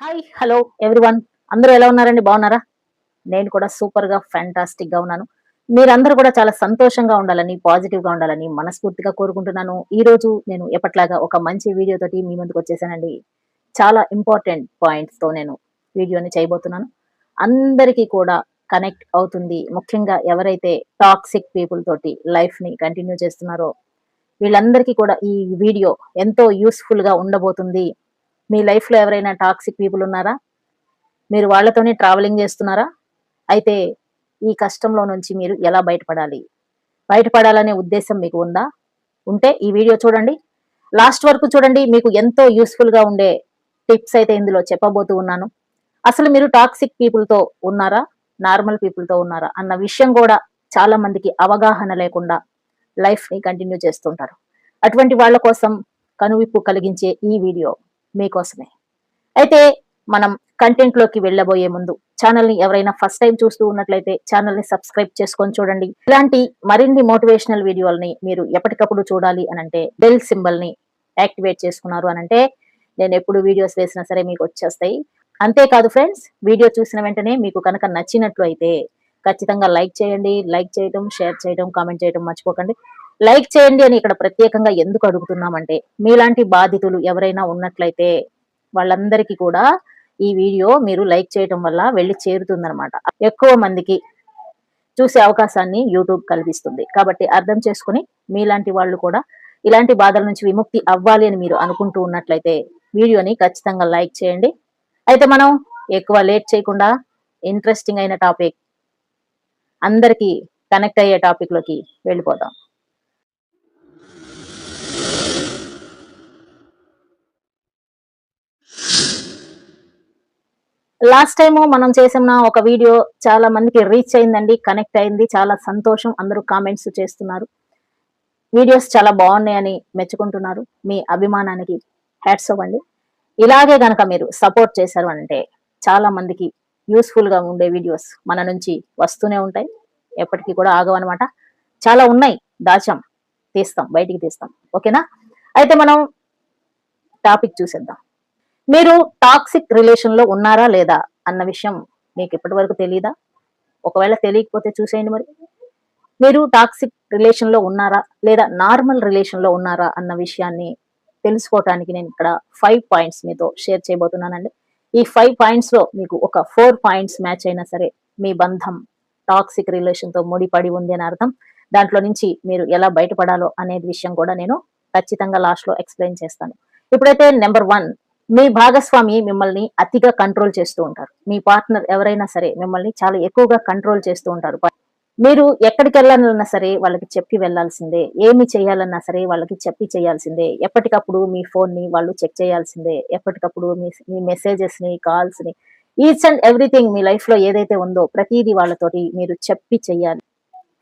Hi hello everyone. అందరూ ఎలా ఉన్నారండి? బాగున్నారా? నేను కూడా సూపర్ గా ఫ్యాంటాస్టిక్ గా ఉన్నాను. మీరందరూ కూడా చాలా సంతోషంగా ఉండాలని, పాజిటివ్ గా ఉండాలని మనస్ఫూర్తిగా కోరుకుంటున్నాను. ఈ రోజు నేను ఎప్పట్లాగా ఒక మంచి వీడియో తోటి మీ ముందుకు వచ్చేసానండి. చాలా ఇంపార్టెంట్ పాయింట్స్ తో నేను వీడియోని చేయబోతున్నాను. అందరికీ కూడా కనెక్ట్ అవుతుంది. ముఖ్యంగా ఎవరైతే టాక్సిక్ పీపుల్ తోటి లైఫ్ ని కంటిన్యూ చేస్తున్నారో వీళ్ళందరికీ కూడా ఈ వీడియో ఎంతో యూస్ఫుల్ గా ఉండబోతుంది. మీ లైఫ్ లో ఎవరైనా టాక్సిక్ పీపుల్ ఉన్నారా? మీరు వాళ్ళతోనే ట్రావెలింగ్ చేస్తున్నారా? అయితే ఈ కష్టంలో నుంచి మీరు ఎలా బయటపడాలి? బయటపడాలనే ఉద్దేశం మీకు ఉందా? ఉంటే ఈ వీడియో చూడండి. లాస్ట్ వరకు చూడండి. మీకు ఎంతో యూస్ఫుల్ గా ఉండే టిప్స్ అయితే ఇందులో చెప్పబోతూ ఉన్నాను. అసలు మీరు టాక్సిక్ పీపుల్ తో ఉన్నారా? నార్మల్ పీపుల్ తో ఉన్నారా? అన్న విషయం కూడా చాలా మందికి అవగాహన లేకుండా లైఫ్ ని కంటిన్యూ చేస్తుంటారు. అటువంటి వాళ్ళ కోసం కనువిప్పు కలిగించే ఈ వీడియో మీకోసమే. అయితే మనం కంటెంట్ లోకి వెళ్ళబోయే ముందు ఛానల్ ని ఎవరైనా ఫస్ట్ టైం చూస్తూ ఉన్నట్లయితే ఛానల్ ని సబ్స్క్రైబ్ చేసుకొని చూడండి. ఇలాంటి మరిన్ని మోటివేషనల్ వీడియోలని మీరు ఎప్పటికప్పుడు చూడాలి అనంటే బెల్ సింబల్ ని యాక్టివేట్ చేసుకున్నారు అనంటే నేను ఎప్పుడు వీడియోస్ వేసినా సరే మీకు వచ్చేస్తాయి. అంతేకాదు ఫ్రెండ్స్, వీడియో చూసిన వెంటనే మీకు కనుక నచ్చినట్లు అయితే ఖచ్చితంగా లైక్ చేయండి. లైక్ చేయడం, షేర్ చేయడం, కామెంట్ చేయడం మర్చిపోకండి. లైక్ చేయండి అని ఇక్కడ ప్రత్యేకంగా ఎందుకు అడుగుతున్నామంటే మీలాంటి బాధితులు ఎవరైనా ఉన్నట్లయితే వాళ్ళందరికీ కూడా ఈ వీడియో మీరు లైక్ చేయడం వల్ల వెళ్ళి చేరుతుందనమాట. ఎక్కువ మందికి చూసే అవకాశాన్ని యూట్యూబ్ కల్పిస్తుంది. కాబట్టి అర్థం చేసుకుని మీలాంటి వాళ్ళు కూడా ఇలాంటి బాధల నుంచి విముక్తి అవ్వాలి అని మీరు అనుకుంటూ ఉన్నట్లయితే వీడియోని ఖచ్చితంగా లైక్ చేయండి. అయితే మనం ఎక్కువ లేట్ చేయకుండా ఇంట్రెస్టింగ్ అయిన టాపిక్, అందరికీ కనెక్ట్ అయ్యే టాపిక్ లోకి వెళ్ళిపోదాం. లాస్ట్ టైము మనం చేసిన ఒక వీడియో చాలా మందికి రీచ్ అయిందండి, కనెక్ట్ అయింది. చాలా సంతోషం. అందరూ కామెంట్స్ చేస్తున్నారు. వీడియోస్ చాలా బాగున్నాయని మెచ్చుకుంటున్నారు. మీ అభిమానానికి హ్యాట్స్ ఆఫ్ అండి. ఇలాగే గనక మీరు సపోర్ట్ చేశారు అంటే చాలా మందికి యూస్ఫుల్ గా ఉండే వీడియోస్ మన నుంచి వస్తూనే ఉంటాయి. ఎప్పటికీ కూడా ఆగవన్నమాట. చాలా ఉన్నాయి, దాచాం, తీస్తాం, బయటికి తీస్తాం. ఓకేనా? అయితే మనం టాపిక్ చూసేద్దాం. మీరు టాక్సిక్ రిలేషన్ లో ఉన్నారా లేదా అన్న విషయం మీకు ఇప్పటి వరకు తెలియదా? ఒకవేళ తెలియకపోతే చూసేయండి. మరి మీరు టాక్సిక్ రిలేషన్ లో ఉన్నారా లేదా నార్మల్ రిలేషన్ లో ఉన్నారా అన్న విషయాన్ని తెలుసుకోవటానికి నేను ఇక్కడ 5 పాయింట్స్ మీతో షేర్ చేయబోతున్నానండి. ఈ 5 పాయింట్స్ లో మీకు ఒక 4 పాయింట్స్ మ్యాచ్ అయినా సరే మీ బంధం టాక్సిక్ రిలేషన్ తో ముడిపడి ఉంది అని అర్థం. దాంట్లో నుంచి మీరు ఎలా బయటపడాలో అనే విషయం కూడా నేను ఖచ్చితంగా లాస్ట్ లో ఎక్స్ప్లెయిన్ చేస్తాను. ఇప్పుడైతే నెంబర్ 1, మీ భాగస్వామి మిమ్మల్ని అతిగా కంట్రోల్ చేస్తూ ఉంటారు. మీ పార్ట్నర్ ఎవరైనా సరే మిమ్మల్ని చాలా ఎక్కువగా కంట్రోల్ చేస్తూ ఉంటారు. మీరు ఎక్కడికి వెళ్ళాలన్నా సరే వాళ్ళకి చెప్పి వెళ్ళాల్సిందే. ఏమి చేయాలన్నా సరే వాళ్ళకి చెప్పి చేయాల్సిందే. ఎప్పటికప్పుడు మీ ఫోన్ ని వాళ్ళు చెక్ చేయాల్సిందే. ఎప్పటికప్పుడు మీ మెసేజెస్ ని, కాల్స్ ని, each and everything me life లో ఏదైతే ఉందో ప్రతిదీ వాళ్ళతోటి మీరు చెప్పి చెయ్యాలి.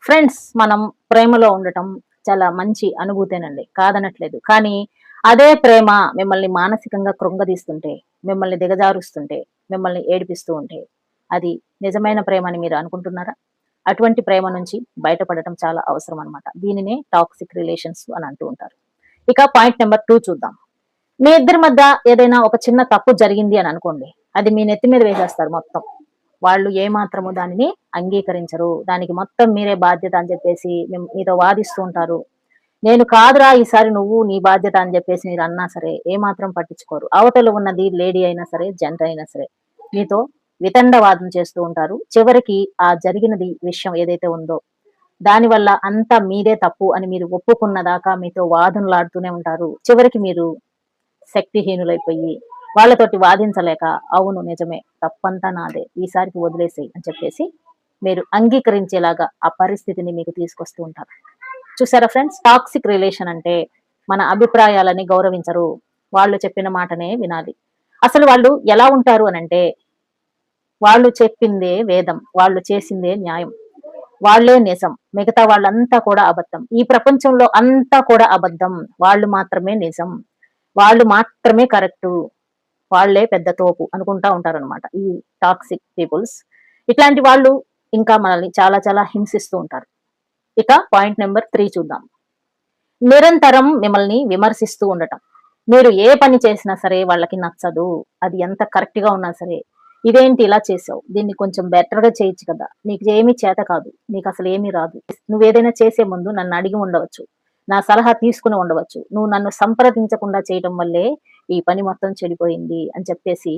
ఫ్రెండ్స్, మనం ప్రేమలో ఉండటం చాలా మంచి అనుభూతేనండి, కాదనట్లేదు. కానీ అదే ప్రేమ మిమ్మల్ని మానసికంగా కృంగదీస్తుంటే, మిమ్మల్ని దిగజారుస్తుంటే, మిమ్మల్ని ఏడిపిస్తూ ఉంటే అది నిజమైన ప్రేమ అని మీరు అనుకుంటున్నారా? అటువంటి ప్రేమ నుంచి బయటపడటం చాలా అవసరం అనమాట. దీనినే టాక్సిక్ రిలేషన్స్ అని అంటూ ఉంటారు. ఇక పాయింట్ నెంబర్ 2 చూద్దాం. మీ ఇద్దరి మధ్య ఏదైనా ఒక చిన్న తప్పు జరిగింది అని అనుకోండి, అది మీ నెత్తి మీద వేసేస్తారు మొత్తం. వాళ్ళు ఏమాత్రము దానిని అంగీకరించరు. దానికి మొత్తం మీరే బాధ్యత అని చెప్పేసి మీతో వాదిస్తూ ఉంటారు. నేను కాదురా ఈసారి నువ్వు నీ బాధ్యత అని చెప్పేసి మీరు అన్నా సరే ఏమాత్రం పట్టించుకోరు. అవతల ఉన్నది లేడీ అయినా సరే, జెంట్ అయినా సరే మీతో వితండవాదం చేస్తూ ఉంటారు. చివరికి ఆ జరిగినది విషయం ఏదైతే ఉందో దానివల్ల అంతా మీదే తప్పు అని మీరు ఒప్పుకున్న దాకా మీతో వాదనలాడుతూనే ఉంటారు. చివరికి మీరు శక్తిహీనులైపోయి వాళ్ళతోటి వాదించలేక అవును నిజమే, తప్పంతా నాదే, ఈసారికి వదిలేసేయి అని చెప్పేసి మీరు అంగీకరించేలాగా ఆ పరిస్థితిని మీకు తీసుకొస్తూ ఉంటారు. చూసారా ఫ్రెండ్స్? టాక్సిక్ రిలేషన్ అంటే మన అభిప్రాయాలని గౌరవించరు. వాళ్ళు చెప్పిన మాటనే వినాలి. అసలు వాళ్ళు ఎలా ఉంటారు అనంటే వాళ్ళు చెప్పిందే వేదం, వాళ్ళు చేసిందే న్యాయం, వాళ్ళే నిజం, మిగతా వాళ్ళంతా కూడా అబద్ధం. ఈ ప్రపంచంలో అంతా కూడా అబద్ధం, వాళ్ళు మాత్రమే నిజం, వాళ్ళు మాత్రమే కరెక్టు, వాళ్ళే పెద్ద తోపు అనుకుంటా ఉంటారనమాట ఈ టాక్సిక్ పీపుల్స్. ఇట్లాంటి వాళ్ళు ఇంకా మనల్ని చాలా చాలా హింసిస్తూ ఉంటారు. ఇక పాయింట్ నెంబర్ 3 చూద్దాం. నిరంతరం మిమ్మల్ని విమర్శిస్తూ ఉండటం. మీరు ఏ పని చేసినా సరే వాళ్ళకి నచ్చదు. అది ఎంత కరెక్ట్ గా ఉన్నా సరే, ఇదేంటి ఇలా చేసావు, దీన్ని కొంచెం బెటర్ గా చేయొచ్చు కదా, నీకు ఏమీ చేత కాదు, నీకు అసలు ఏమీ రాదు, నువ్వేదైనా చేసే ముందు నన్ను అడిగి ఉండవచ్చు, నా సలహా తీసుకుని ఉండవచ్చు, నువ్వు నన్ను సంప్రదించకుండా చేయటం వల్లే ఈ పని మొత్తం చెడిపోయింది అని చెప్పేసి,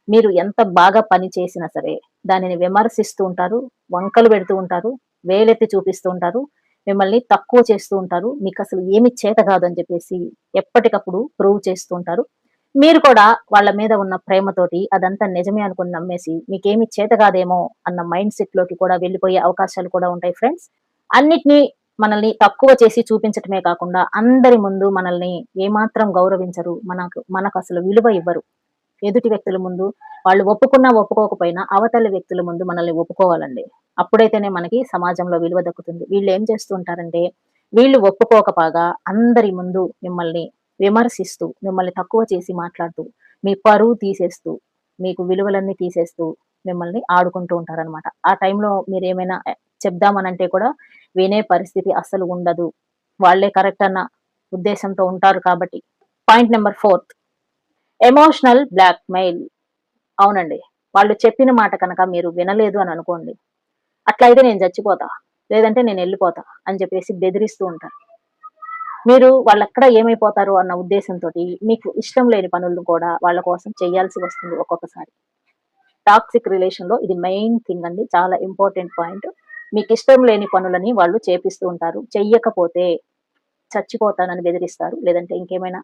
మీరు ఎంత బాగా పని చేసినా సరే దానిని విమర్శిస్తూ ఉంటారు, వంకలు పెడుతూ ఉంటారు, వేలెత్తి చూపిస్తూ ఉంటారు, మిమ్మల్ని తక్కువ చేస్తూ ఉంటారు, మీకు అసలు ఏమి చేత కాదు అని చెప్పేసి ఎప్పటికప్పుడు ప్రూవ్ చేస్తూ ఉంటారు. మీరు కూడా వాళ్ళ మీద ఉన్న ప్రేమతోటి అదంతా నిజమే అనుకుని నమ్మేసి మీకేమి చేత కాదేమో అన్న మైండ్ సెట్ లోకి కూడా వెళ్ళిపోయే అవకాశాలు కూడా ఉంటాయి ఫ్రెండ్స్. అన్నిటినీ మనల్ని తక్కువ చేసి చూపించటమే కాకుండా అందరి ముందు మనల్ని ఏమాత్రం గౌరవించరు, మనకు అసలు విలువ ఇవ్వరు. ఎదుటి వ్యక్తుల ముందు వాళ్ళు ఒప్పుకున్నా ఒప్పుకోకపోయినా అవతలి వ్యక్తుల ముందు మనల్ని ఒప్పుకోవాలండి. అప్పుడైతేనే మనకి సమాజంలో విలువ దక్కుతుంది. వీళ్ళు ఏం చేస్తూ ఉంటారంటే, వీళ్ళు ఒప్పుకోకపాగా అందరి ముందు మిమ్మల్ని విమర్శిస్తూ, మిమ్మల్ని తక్కువ చేసి మాట్లాడుతూ, మీ పరువు తీసేస్తూ, మీకు విలువలన్నీ తీసేస్తూ మిమ్మల్ని ఆడుకుంటూ ఉంటారనమాట. ఆ టైంలో మీరేమైనా చెప్దామనంటే కూడా వినే పరిస్థితి అస్సలు ఉండదు. వాళ్ళే కరెక్ట్ అన్న ఉద్దేశంతో ఉంటారు కాబట్టి. Point number 4, emotional blackmail. అవునండి. వాళ్ళు చెప్పిన మాట కనుక మీరు వినలేదు అని అనుకోండి, అట్లయితే నేను చచ్చిపోతా, లేదంటే నేనెళ్ళిపోతా అని చెప్పేసి బెదిరిస్తూ ఉంటారు. మీరు వాళ్ళెక్కడ ఏమైపోతారో అన్న ఉద్దేశంతోటి మీకు ఇష్టం లేని పనులను కూడా వాళ్ళ కోసం చేయాల్సి వస్తుంది ఒక్కొక్కసారి. టాక్సిక్ రిలేషన్‌లో ఇది మెయిన్ థింగ్ అండి. చాలా ఇంపార్టెంట్ పాయింట్. మీకిష్టం లేని పనులని వాళ్ళు చేపిస్తూ ఉంటారు. చెయ్యకపోతే చచ్చిపోతానని బెదిరిస్తారు. లేదంటే ఇంకేమైనా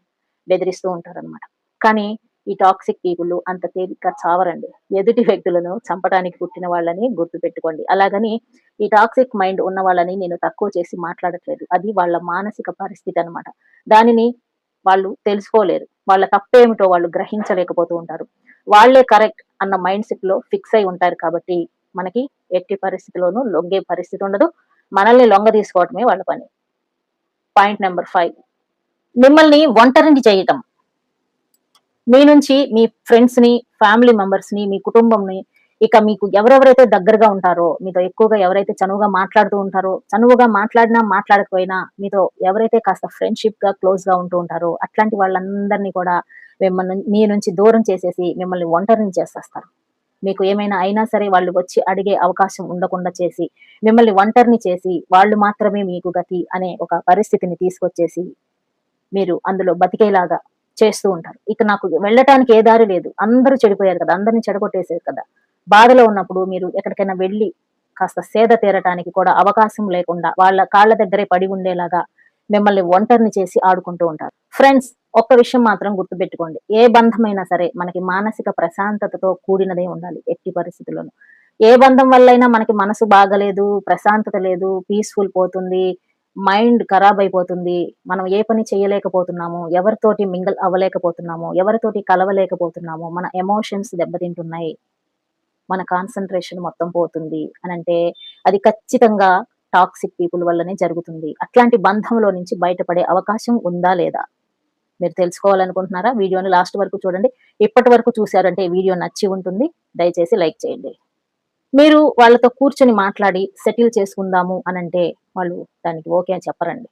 బెదిరిస్తూ ఉంటారనమాట. కానీ ఈ టాక్సిక్ పీపుల్ అంత తేలిగ్గా చావరండి. ఎదుటి వ్యక్తులను చంపడానికి పుట్టిన వాళ్ళని గుర్తుపెట్టుకోండి. అలాగని ఈ టాక్సిక్ మైండ్ ఉన్న వాళ్ళని నేను తక్కువ చేసి మాట్లాడట్లేదు. అది వాళ్ళ మానసిక పరిస్థితి అనమాట. దానిని వాళ్ళు తెలుసుకోలేరు. వాళ్ళ తప్పేమిటో వాళ్ళు గ్రహించలేకపోతూ ఉంటారు. వాళ్ళే కరెక్ట్ అన్న మైండ్ సెట్ లో ఫిక్స్ అయి ఉంటారు కాబట్టి మనకి ఎట్టి పరిస్థితిలోనూ లొంగే పరిస్థితి ఉండదు. మనల్ని లొంగ తీసుకోవటమే వాళ్ళ పని. పాయింట్ నెంబర్ 5, మిమ్మల్ని ఒంటరిని చేయటం. మీ నుంచి మీ ఫ్రెండ్స్ ని, ఫ్యామిలీ మెంబర్స్ ని, మీ కుటుంబంని, ఇక మీకు ఎవరెవరైతే దగ్గరగా ఉంటారో, మీతో ఎక్కువగా ఎవరైతే చనువుగా మాట్లాడుతూ ఉంటారో, చనువుగా మాట్లాడినా మాట్లాడకపోయినా మీతో ఎవరైతే కాస్త ఫ్రెండ్షిప్ గా క్లోజ్ గా ఉంటూ ఉంటారో అట్లాంటి వాళ్ళందరినీ కూడా మిమ్మల్ని మీ నుంచి దూరం చేసేసి మిమ్మల్ని ఒంటరిని చేసేస్తారు. మీకు ఏమైనా అయినా సరే వాళ్ళు వచ్చి అడిగే అవకాశం ఉండకుండా చేసి, మిమ్మల్ని ఒంటరిని చేసి, వాళ్ళు మాత్రమే మీకు గతి అనే ఒక పరిస్థితిని తీసుకొచ్చేసి మీరు అందులో బతికేలాగా చేస్తూ ఉంటారు. ఇక నాకు వెళ్ళటానికి ఏ దారి లేదు, అందరూ చెడిపోయారు కదా, అందరిని చెడగొట్టేసారు కదా, బాధలో ఉన్నప్పుడు మీరు ఎక్కడికైనా వెళ్ళి కాస్త సేద తీరటానికి కూడా అవకాశం లేకుండా వాళ్ళ కాళ్ళ దగ్గరే పడి ఉండేలాగా మిమ్మల్ని ఒంటరిని చేసి ఆడుకుంటూ ఉంటారు. ఫ్రెండ్స్, ఒక్క విషయం మాత్రం గుర్తుపెట్టుకోండి, ఏ బంధమైనా సరే మనకి మానసిక ప్రశాంతతతో కూడినదే ఉండాలి ఎట్టి పరిస్థితుల్లోనూ. ఏ బంధం వల్లైనా మనకి మనసు బాగలేదు, ప్రశాంతత లేదు, పీస్ఫుల్ పోతుంది, మైండ్ ఖరాబ్ అయిపోతుంది, మనం ఏ పని చేయలేకపోతున్నాము, ఎవరితోటి మింగిల్ అవ్వలేకపోతున్నాము, ఎవరితోటి కలవలేకపోతున్నాము, మన ఎమోషన్స్ దెబ్బతింటున్నాయి, మన కాన్సంట్రేషన్ మొత్తం పోతుంది అనంటే అది ఖచ్చితంగా టాక్సిక్ పీపుల్ వల్లనే జరుగుతుంది. అట్లాంటి బంధంలో నుంచి బయటపడే అవకాశం ఉందా లేదా మీరు తెలుసుకోవాలనుకుంటున్నారా? వీడియోని లాస్ట్ వరకు చూడండి. ఇప్పటి వరకు చూసారంటే ఈ వీడియో నచ్చి ఉంటుంది. దయచేసి లైక్ చేయండి. మీరు వాళ్ళతో కూర్చొని మాట్లాడి సెటిల్ చేసుకుందాము అనంటే వాళ్ళు దానికి ఓకే అని చెప్పరండి.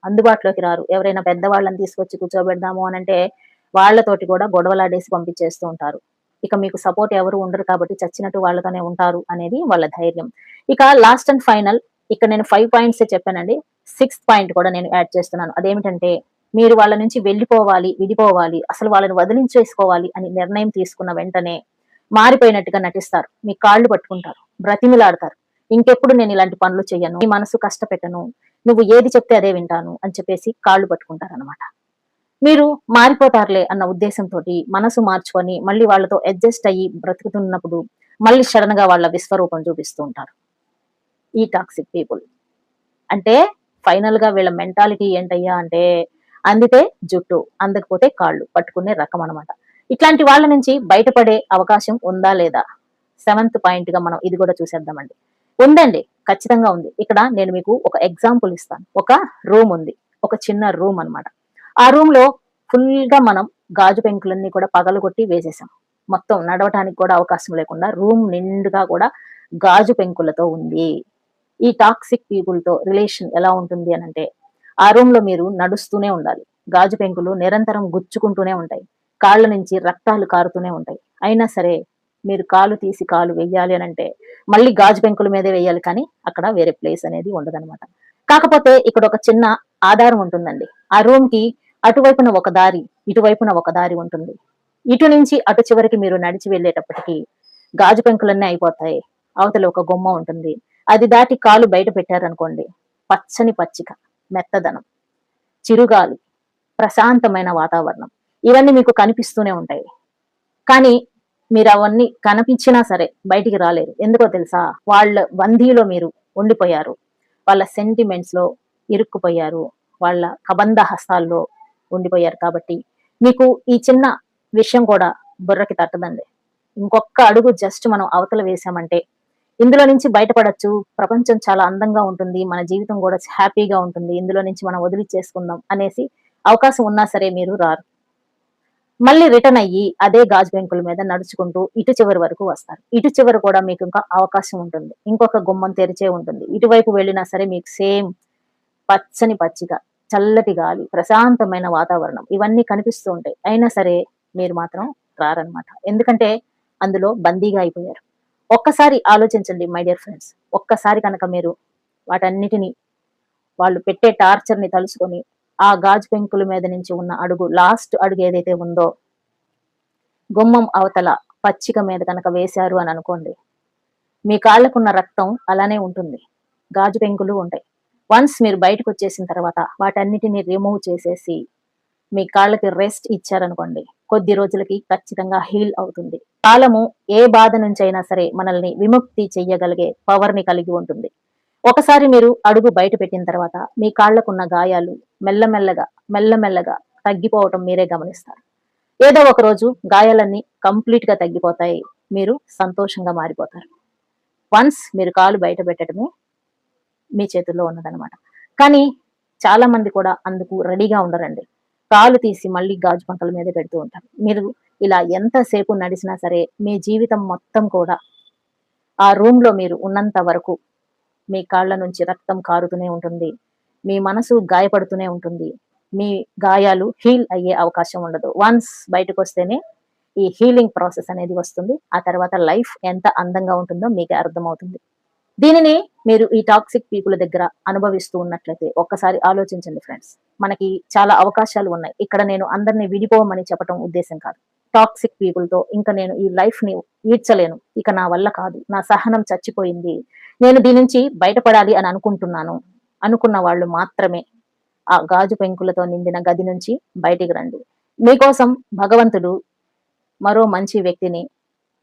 అందుబాటులోకి రారు. ఎవరైనా పెద్దవాళ్ళని తీసుకొచ్చి కూర్చోబెడదాము అనంటే వాళ్ళతోటి కూడా గొడవలాడేసి పంపించేస్తూ ఉంటారు. ఇక మీకు సపోర్ట్ ఎవరు ఉండరు కాబట్టి చచ్చినట్టు వాళ్ళతోనే ఉంటారు అనేది వాళ్ళ ధైర్యం. ఇక లాస్ట్ అండ్ ఫైనల్, ఇక్కడ నేను 5 పాయింట్సే చెప్పానండి. 6థ్ పాయింట్ కూడా నేను యాడ్ చేస్తున్నాను. అదేమిటంటే, మీరు వాళ్ళ నుంచి వెళ్ళిపోవాలి, విడిపోవాలి, అసలు వాళ్ళని వదిలించేసుకోవాలి అని నిర్ణయం తీసుకున్న వెంటనే మారిపోయినట్టుగా నటిస్తారు. మీ కాళ్ళు పట్టుకుంటారు, బ్రతిమిలాడతారు. ఇంకెప్పుడు నేను ఇలాంటి పనులు చెయ్యను, నీ మనసు కష్టపెట్టను, నువ్వు ఏది చెప్తే అదే వింటాను అని చెప్పేసి కాళ్ళు పట్టుకుంటారనమాట. మీరు మారిపోతారులే అన్న ఉద్దేశంతోటి మనసు మార్చుకొని మళ్ళీ వాళ్ళతో అడ్జస్ట్ అయ్యి బ్రతుకుతున్నప్పుడు మళ్ళీ సడన్ గా వాళ్ళ విశ్వరూపం చూపిస్తూ ఉంటారు ఈ టాక్సిక్ పీపుల్. అంటే ఫైనల్ గా వీళ్ళ మెంటాలిటీ ఏంటయ్యా అంటే, అందితే జుట్టు, అందకపోతే కాళ్ళు పట్టుకునే రకం అనమాట. ఇట్లాంటి వాళ్ళ నుంచి బయటపడే అవకాశం ఉందా లేదా? 7th పాయింట్ గా మనం ఇది కూడా చూసేద్దామండి. ఉందండి, ఖచ్చితంగా ఉంది. ఇక్కడ నేను మీకు ఒక ఎగ్జాంపుల్ ఇస్తాను. ఒక రూమ్ ఉంది, ఒక చిన్న రూమ్ అన్నమాట. ఆ రూమ్ లో ఫుల్ గా మనం గాజు పెంకులన్నీ కూడా పగలగొట్టి వేసేసాం. మొత్తం నడవటానికి కూడా అవకాశం లేకుండా రూమ్ నిండుగా కూడా గాజు పెంకులతో ఉంది. ఈ టాక్సిక్ పీపుల్ తో రిలేషన్ ఎలా ఉంటుంది అనంటే, ఆ రూమ్ లో మీరు నడుస్తూనే ఉండాలి. గాజు పెంకులు నిరంతరం గుచ్చుకుంటూనే ఉంటాయి. కాళ్ళ నుంచి రక్తాలు కారుతూనే ఉంటాయి. అయినా సరే మీరు కాలు తీసి కాలు వెయ్యాలి అనంటే మళ్ళీ గాజు పెంకుల మీదే వెయ్యాలి కానీ అక్కడ వేరే ప్లేస్ అనేది ఉండదనమాట. కాకపోతే ఇక్కడ ఒక చిన్న ఆధారం ఉంటుందండి. ఆ రూమ్ కి అటువైపున ఒక దారి, ఇటువైపున ఒక దారి ఉంటుంది. ఇటు నుంచి అటు చివరికి మీరు నడిచి వెళ్ళేటప్పటికి గాజు పెంకులన్నీ అయిపోతాయి. అవతల ఒక గుమ్మ ఉంటుంది. అది దాటి కాలు బయట పెట్టారనుకోండి, పచ్చని పచ్చిక, మెత్తదనం, చిరుగాలి, ప్రశాంతమైన వాతావరణం ఇవన్నీ మీకు కనిపిస్తూనే ఉంటాయి. కానీ మీరు అవన్నీ కనిపించినా సరే బయటికి రాలేరు. ఎందుకో తెలుసా? వాళ్ళ బందీలో మీరు ఉండిపోయారు. వాళ్ళ సెంటిమెంట్స్ లో ఇరుక్కుపోయారు. వాళ్ళ కబంధ హస్తాల్లో ఉండిపోయారు కాబట్టి మీకు ఈ చిన్న విషయం కూడా బుర్రకి తట్టదండి. ఇంకొక అడుగు జస్ట్ మనం అవతల వేసామంటే ఇందులో నుంచి బయటపడొచ్చు. ప్రపంచం చాలా అందంగా ఉంటుంది. మన జీవితం కూడా హ్యాపీగా ఉంటుంది. ఇందులో నుంచి మనం వదిలిచ్చేసుకుందాం అనేసి అవకాశం ఉన్నా సరే మీరు రారు. మళ్ళీ రిటర్న్ అయ్యి అదే గాజు బెంకుల మీద నడుచుకుంటూ ఇటు చివరి వరకు వస్తారు. ఇటు చివరి కూడా మీకు ఇంకా అవకాశం ఉంటుంది. ఇంకొక గుమ్మం తెరిచే ఉంటుంది. ఇటువైపు వెళ్ళినా సరే మీకు సేమ్ పచ్చని పచ్చిక, చల్లటి గాలి, ప్రశాంతమైన వాతావరణం ఇవన్నీ కనిపిస్తూ ఉంటాయి. అయినా సరే మీరు మాత్రం రారనమాట. ఎందుకంటే అందులో బందీగా అయిపోయారు. ఒక్కసారి ఆలోచించండి మై డియర్ ఫ్రెండ్స్. ఒక్కసారి కనుక మీరు వాటన్నిటిని వాళ్ళు పెట్టే టార్చర్ ని తలుసుకొని ఆ గాజు పెంకుల మీద నుంచి ఉన్న అడుగు, లాస్ట్ అడుగు ఏదైతే ఉందో గుమ్మం అవతల పచ్చిక మీద కనుక వేశారు అని అనుకోండి, మీ కాళ్ళకున్న రక్తం అలానే ఉంటుంది. గాజు పెంకులు ఉంటాయి. వన్స్ మీరు బయటకు వచ్చేసిన తర్వాత వాటన్నిటిని రిమూవ్ చేసేసి మీ కాళ్ళకి రెస్ట్ ఇచ్చారనుకోండి, కొద్ది రోజులకి ఖచ్చితంగా హీల్ అవుతుంది. కాలము ఏ బాధ నుంచి అయినా సరే మనల్ని విముక్తి చెయ్యగలిగే పవర్ ని కలిగి ఉంటుంది. ఒకసారి మీరు అడుగు బయట పెట్టిన తర్వాత మీ కాళ్లకున్న గాయాలు మెల్లమెల్లగా మెల్లమెల్లగా తగ్గిపోవటం మీరే గమనిస్తారు. ఏదో ఒక రోజు గాయాలన్నీ కంప్లీట్ గా తగ్గిపోతాయి. మీరు సంతోషంగా మారిపోతారు. వన్స్ మీరు కాలు బయట పెట్టడమే మీ చేతుల్లో ఉన్నదనమాట. కానీ చాలా మంది కూడా అందుకు రెడీగా ఉండరండి. కాలు తీసి మళ్ళీ గాజు పంకల మీద పెడుతూ ఉంటారు. మీరు ఇలా ఎంతసేపు నడిచినా సరే మీ జీవితం మొత్తం కూడా ఆ రూమ్ లో మీరు ఉన్నంత వరకు మీ కాళ్ళ నుంచి రక్తం కారుతూనే ఉంటుంది. మీ మనసు గాయపడుతూనే ఉంటుంది. మీ గాయాలు హీల్ అయ్యే అవకాశం ఉండదు. వన్స్ బయటకు వస్తేనే ఈ హీలింగ్ ప్రాసెస్ అనేది వస్తుంది. ఆ తర్వాత లైఫ్ ఎంత అందంగా ఉంటుందో మీకు అర్థమవుతుంది. దీనిని మీరు ఈ టాక్సిక్ పీపుల్ దగ్గర అనుభవిస్తూ ఉన్నట్లయితే ఒక్కసారి ఆలోచించండి ఫ్రెండ్స్. మనకి చాలా అవకాశాలు ఉన్నాయి. ఇక్కడ నేను అందరినీ విడిపోమని చెప్పడం ఉద్దేశం కాదు. టాక్సిక్ పీపుల్ తో ఇంకా నేను ఈ లైఫ్ ని ఈడ్చలేను, ఇక నా వల్ల కాదు, నా సహనం చచ్చిపోయింది, నేను దీని నుంచి బయటపడాలి అని అనుకుంటున్నాను అనుకున్న వాళ్ళు మాత్రమే ఆ గాజు పెంకులతో నిండిన గది నుంచి బయటికి రండి. మీకోసం భగవంతుడు మరో మంచి వ్యక్తిని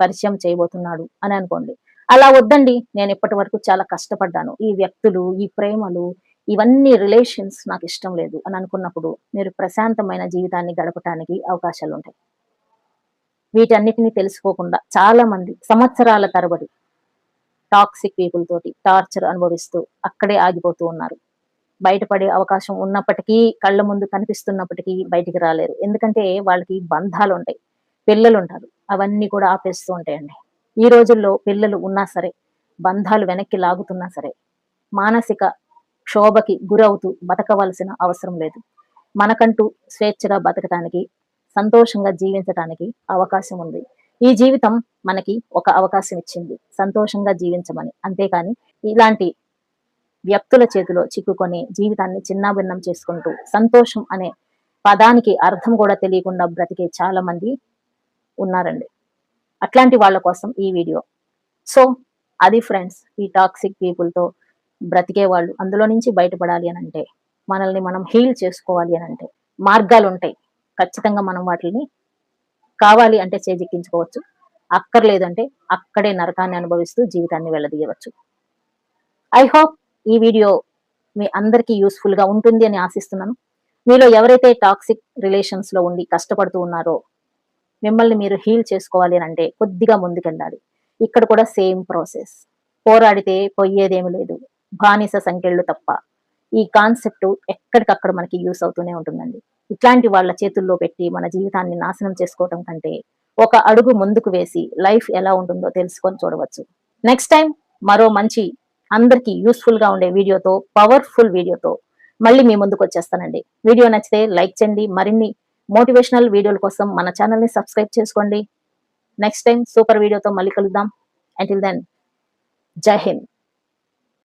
పరిచయం చేయబోతున్నాడు అని అనుకోండి. అలా వద్దండి, నేను ఇప్పటి వరకు చాలా కష్టపడ్డాను, ఈ వ్యక్తులు, ఈ ప్రేమలు, ఇవన్నీ రిలేషన్స్ నాకు ఇష్టం లేదు అని అనుకున్నప్పుడు మీరు ప్రశాంతమైన జీవితాన్ని గడపటానికి అవకాశాలు ఉంటాయి. వీటన్నిటిని తెలుసుకోకుండా చాలా మంది సంవత్సరాల తరబడి టాక్సిక్ పీపుల్ తోటి టార్చర్ అనుభవిస్తూ అక్కడే ఆగిపోతూ ఉన్నారు. బయటపడే అవకాశం ఉన్నప్పటికీ, కళ్ళ ముందు కనిపిస్తున్నప్పటికీ బయటికి రాలేరు. ఎందుకంటే వాళ్ళకి బంధాలు ఉంటాయి, పిల్లలు ఉంటారు, అవన్నీ కూడా ఆపేస్తూ ఉంటాయండి. ఈ రోజుల్లో పిల్లలు ఉన్నా సరే, బంధాలు వెనక్కి లాగుతున్నా సరే, మానసిక క్షోభకి గురవుతూ బతకవలసిన అవసరం లేదు. మనకంటూ స్వేచ్ఛగా బతకటానికి, సంతోషంగా జీవించటానికి అవకాశం ఉంది. ఈ జీవితం మనకి ఒక అవకాశం ఇచ్చింది సంతోషంగా జీవించమని. అంతేకాని ఇలాంటి వ్యక్తుల చేతిలో చిక్కుకొని జీవితాన్ని చిన్నాభిన్నం చేసుకుంటూ సంతోషం అనే పదానికి అర్థం కూడా తెలియకుండా బ్రతికే చాలా మంది ఉన్నారండి. అట్లాంటి వాళ్ళ కోసం ఈ వీడియో. సో అది ఫ్రెండ్స్, ఈ టాక్సిక్ పీపుల్ తో బ్రతికే వాళ్ళు అందులో నుంచి బయటపడాలి అని అంటే, మనల్ని మనం హీల్ చేసుకోవాలి అని అంటే మార్గాలు ఉంటాయి. ఖచ్చితంగా మనం వాటిని కావాలి అంటే చేజిక్కించుకోవచ్చు, అక్కర్లేదంటే అక్కడే నరకాన్ని అనుభవిస్తూ జీవితాన్ని వెళ్ళదీయవచ్చు. ఐ హోప్ ఈ వీడియో మీ అందరికీ యూస్ఫుల్ గా ఉంటుంది అని ఆశిస్తున్నాను. మీలో ఎవరైతే టాక్సిక్ రిలేషన్స్ లో ఉండి కష్టపడుతూ ఉన్నారో, మిమ్మల్ని మీరు హీల్ చేసుకోవాలి అని అంటే కొద్దిగా ముందుకెళ్ళాలి. ఇక్కడ కూడా సేమ్ ప్రాసెస్. పోరాడితే పోయేదేమి లేదు, బానిస సంఖ్యలు తప్ప. ఈ కాన్సెప్ట్ ఎక్కడికక్కడ మనకి యూస్ అవుతూనే ఉంటుందండి. ఇట్లాంటి వాళ్ళ చేతుల్లో పెట్టి మన జీవితాన్ని నాశనం చేసుకోవటం కంటే ఒక అడుగు ముందుకు వేసి లైఫ్ ఎలా ఉంటుందో తెలుసుకొని చూడవచ్చు. నెక్స్ట్ టైం మరో మంచి అందరికీ యూస్ఫుల్ గా ఉండే వీడియోతో, పవర్ఫుల్ వీడియోతో మళ్ళీ మీ ముందుకు వచ్చేస్తానండి. వీడియో నచ్చితే లైక్ చేయండి. మరిన్ని మోటివేషనల్ వీడియోల కోసం మన ఛానల్ని సబ్స్క్రైబ్ చేసుకోండి. నెక్స్ట్ టైం సూపర్ వీడియోతో మళ్ళీ కలుద్దాం. అంటిల్ దెన్, జై హింద్.